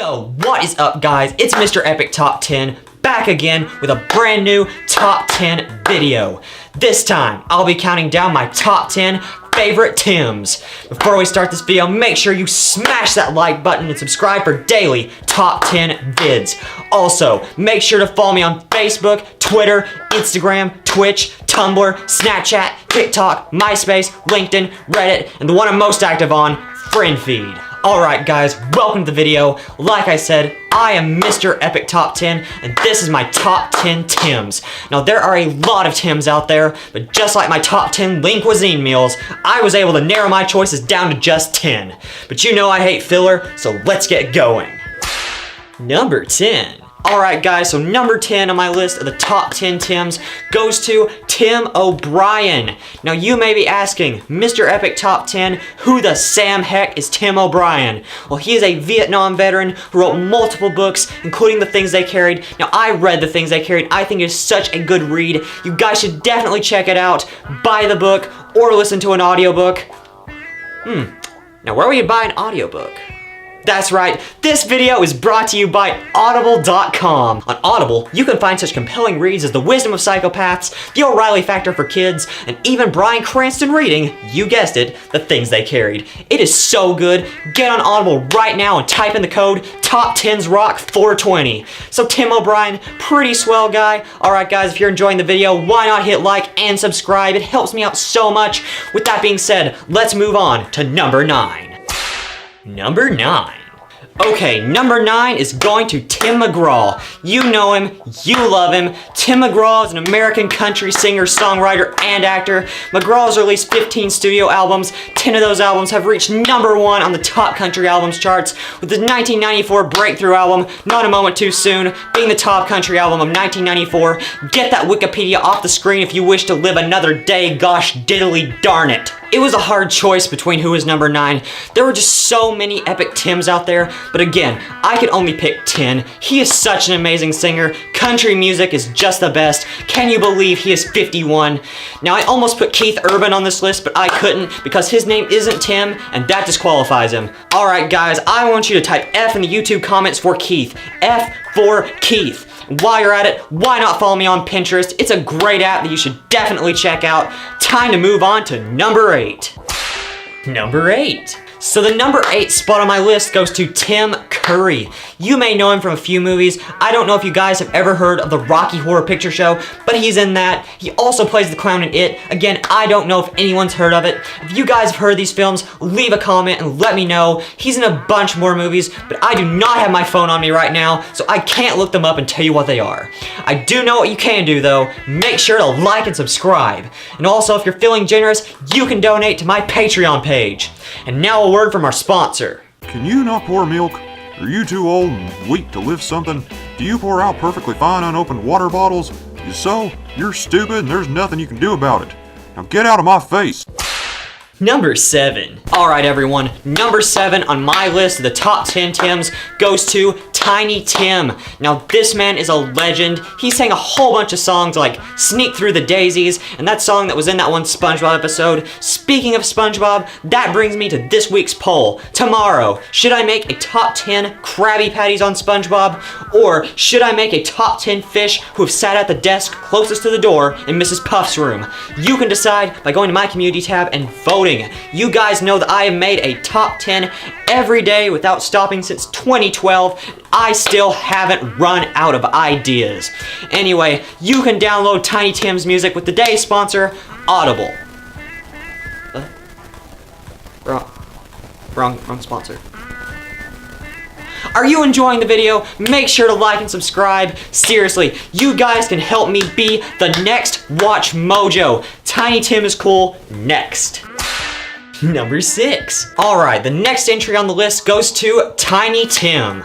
Yo, what is up guys? It's Mr. Epic Top 10 back again with a brand new Top 10 video. This time, I'll be counting down my top 10 favorite Tims. Before we start this video, make sure you smash that like button and subscribe for daily top 10 vids. Also, make sure to follow me on Facebook, Twitter, Instagram, Twitch, Tumblr, Snapchat, TikTok, MySpace, LinkedIn, Reddit, and the one I'm most active on, FriendFeed. Alright guys, welcome to the video. Like I said, I am Mr. Epic Top 10, and this is my top 10 Tims. Now there are a lot of Tims out there, but just like my top 10 lean cuisine meals, I was able to narrow my choices down to just 10. But you know I hate filler, so let's get going. Number 10. Alright guys, so number 10 on my list of the top 10 Tims goes to Tim O'Brien. Now you may be asking, Mr. Epic Top 10, who the Sam heck is Tim O'Brien? Well, he is a Vietnam veteran who wrote multiple books, including The Things They Carried. Now I read The Things They Carried. I think it's such a good read. You guys should definitely check it out. Buy the book or listen to an audiobook. Now where would you buy an audiobook? That's right, this video is brought to you by Audible.com. On Audible, you can find such compelling reads as The Wisdom of Psychopaths, The O'Reilly Factor for Kids, and even Bryan Cranston reading, you guessed it, The Things They Carried. It is so good. Get on Audible right now and type in the code TOP10SROCK420. So Tim O'Brien, pretty swell guy. Alright guys, if you're enjoying the video, why not hit like and subscribe? It helps me out so much. With that being said, let's move on to number 9. Number 9. Okay, number 9 is going to Tim McGraw. You know him, you love him. Tim McGraw is an American country singer, songwriter, and actor. McGraw has released 15 studio albums. 10 of those albums have reached number 1 on the top country albums charts, with his 1994 breakthrough album, Not a Moment Too Soon, being the top country album of 1994. Get that Wikipedia off the screen if you wish to live another day, gosh diddly darn it. It was a hard choice between who was number 9. There were just so many epic Tims out there, but again, I could only pick 10. He is such an amazing singer. Country music is just the best. Can you believe he is 51? Now, I almost put Keith Urban on this list, but I couldn't because his name isn't Tim, and that disqualifies him. Alright guys, I want you to type F in the YouTube comments for Keith. F for Keith. While you're at it, why not follow me on Pinterest? It's a great app that you should definitely check out. Time to move on to number 8. Number 8. So the number 8 spot on my list goes to Tim Curry. You may know him from a few movies. I don't know if you guys have ever heard of the Rocky Horror Picture Show, but he's in that. He also plays the clown in It. Again, I don't know if anyone's heard of it. If you guys have heard of these films, leave a comment and let me know. He's in a bunch more movies, but I do not have my phone on me right now, so I can't look them up and tell you what they are. I do know what you can do though. Make sure to like and subscribe. And also, if you're feeling generous, you can donate to my Patreon page. And now a word from our sponsor. Can you not pour milk? Are you too old and weak to lift something? Do you pour out perfectly fine unopened water bottles? If so, you're stupid and there's nothing you can do about it. Now get out of my face. Number 7. Alright everyone, number 7 on my list of the top 10 Tims goes to Tiny Tim. Now this man is a legend. He sang a whole bunch of songs like Sneak Through the Daisies and that song that was in that one SpongeBob episode. Speaking of SpongeBob, that brings me to this week's poll. Tomorrow, should I make a top 10 Krabby Patties on SpongeBob? Or should I make a top 10 fish who have sat at the desk closest to the door in Mrs. Puff's room? You can decide by going to my community tab and voting. You guys know that I have made a top 10 every day without stopping since 2012. I still haven't run out of ideas. Anyway, you can download Tiny Tim's music with today's sponsor, Audible. Wrong sponsor. Are you enjoying the video? Make sure to like and subscribe. Seriously, you guys can help me be the next Watch Mojo. Tiny Tim is cool. Next. Number 6. Alright, the next entry on the list goes to Tiny Tim.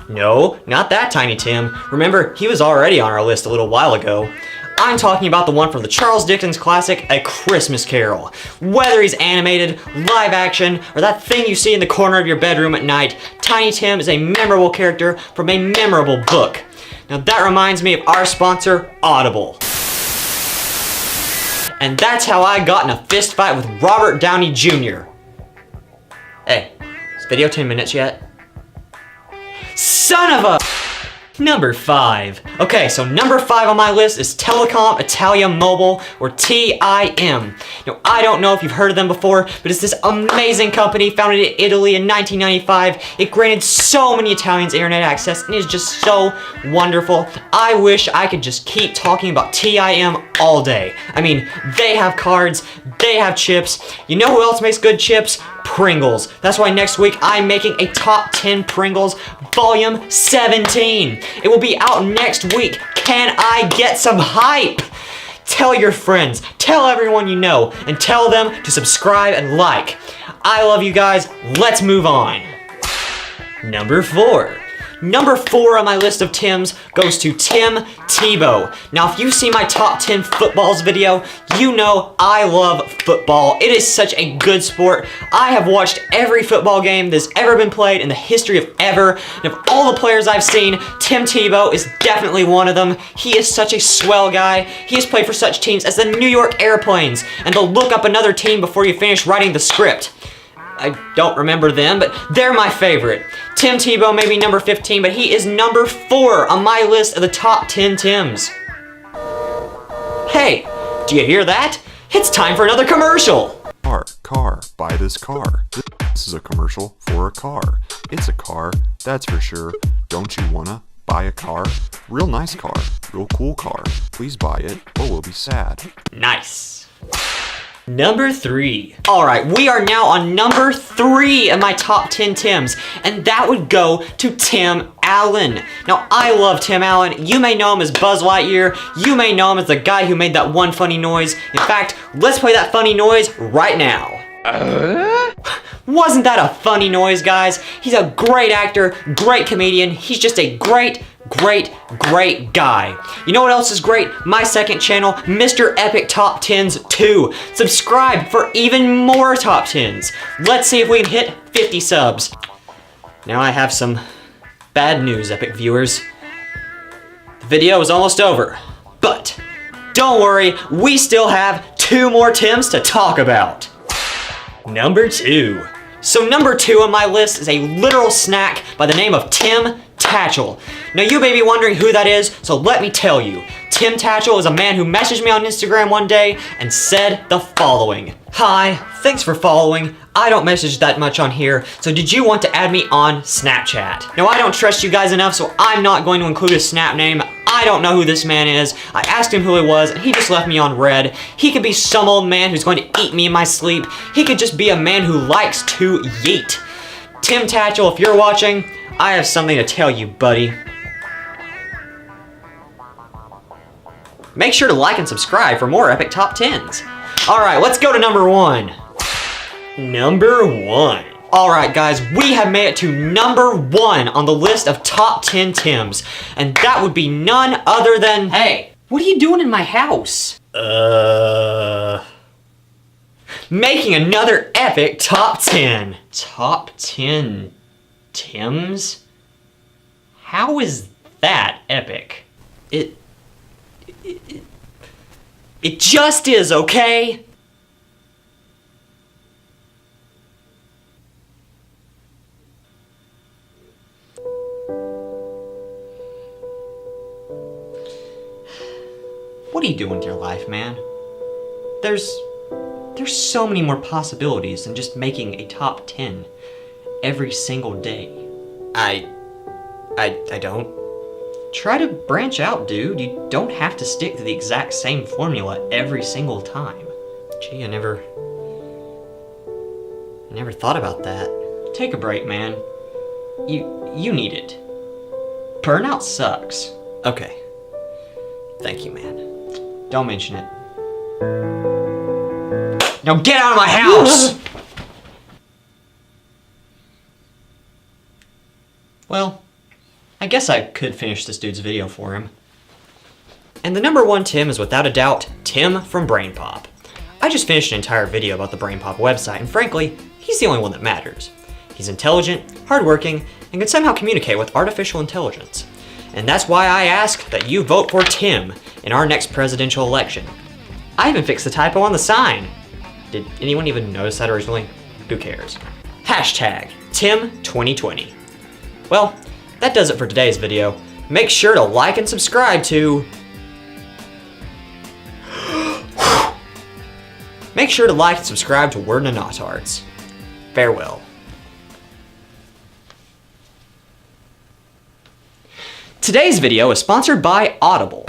No, not that Tiny Tim. Remember, he was already on our list a little while ago. I'm talking about the one from the Charles Dickens classic, A Christmas Carol. Whether he's animated, live action, or that thing you see in the corner of your bedroom at night, Tiny Tim is a memorable character from a memorable book. Now that reminds me of our sponsor, Audible. And that's how I got in a fist fight with Robert Downey Jr. Hey, is video 10 minutes yet? Son of a... Number 5. Okay, so number 5 on my list is Telecom Italia Mobile, or TIM. Now, I don't know if you've heard of them before, but it's this amazing company founded in Italy in 1995. It granted so many Italians internet access, and it's just so wonderful. I wish I could just keep talking about TIM all day. I mean, they have cards, they have chips. You know who else makes good chips? Pringles. That's why next week I'm making a top 10 Pringles volume 17. It will be out next week. Can I get some hype? Tell your friends, tell everyone you know, and tell them to subscribe and like. I love you guys. Let's move on. Number 4. Number 4 on my list of Tims goes to Tim Tebow. Now, if you see my top 10 footballs video, you know I love football. It is such a good sport. I have watched every football game that's ever been played in the history of ever. And of all the players I've seen, Tim Tebow is definitely one of them. He is such a swell guy. He has played for such teams as the New York Airplanes and the Look Up Another Team before you finish writing the script. I don't remember them, but they're my favorite. Tim Tebow may be number 15, but he is number 4 on my list of the top 10 Tims. Hey, do you hear that? It's time for another commercial. Car, buy this car. This is a commercial for a car. It's a car, that's for sure. Don't you wanna buy a car? Real nice car, real cool car. Please buy it, or we'll be sad. Nice. Number 3. Alright, we are now on number 3 of my top 10 Tims, and that would go to Tim Allen. Now, I love Tim Allen. You may know him as Buzz Lightyear. You may know him as the guy who made that one funny noise. In fact, let's play that funny noise right now. Wasn't that a funny noise, guys? He's a great actor, great comedian. He's just a great guy. You know what else is great? My second channel, Mr. Epic Top 10s 2. Subscribe for even more top 10s. Let's see if we can hit 50 subs. Now I have some bad news, Epic viewers. The video is almost over, but don't worry, we still have 2 more Tims to talk about. Number 2. So number 2 on my list is a literal snack by the name of Tim Tatchell. Now you may be wondering who that is, so let me tell you. Tim Tatchell is a man who messaged me on Instagram one day and said the following. Hi, thanks for following. I don't message that much on here, so did you want to add me on Snapchat? Now I don't trust you guys enough, so I'm not going to include his Snap name. I don't know who this man is. I asked him who he was, and he just left me on red. He could be some old man who's going to eat me in my sleep. He could just be a man who likes to yeet. Tim Tatchell, if you're watching, I have something to tell you, buddy. Make sure to like and subscribe for more Epic Top 10s. Alright, let's go to number 1. Number 1. Alright guys, we have made it to number 1 on the list of top 10 Tims. And that would be none other than... Hey, what are you doing in my house? Making another epic top 10. Top 10 Tims? How is that epic? It just is, okay? What are you doing with your life, man? There's so many more possibilities than just making a top 10 every single day. I don't. Try to branch out, dude. You don't have to stick to the exact same formula every single time. Gee, I never thought about that. Take a break, man. You need it. Burnout sucks. Okay. Thank you, man. Don't mention it. Now get out of my house! Well, I guess I could finish this dude's video for him. And the number 1 Tim is without a doubt Tim from BrainPop. I just finished an entire video about the BrainPop website, and frankly, he's the only one that matters. He's intelligent, hardworking, and can somehow communicate with artificial intelligence. And that's why I ask that you vote for Tim in our next presidential election. I even fixed the typo on the sign. Did anyone even notice that originally? Who cares? Hashtag Tim2020. Well, that does it for today's video. Make sure to like and subscribe to... Make sure to like and subscribe to Word and Nautards. Farewell. Today's video is sponsored by Audible.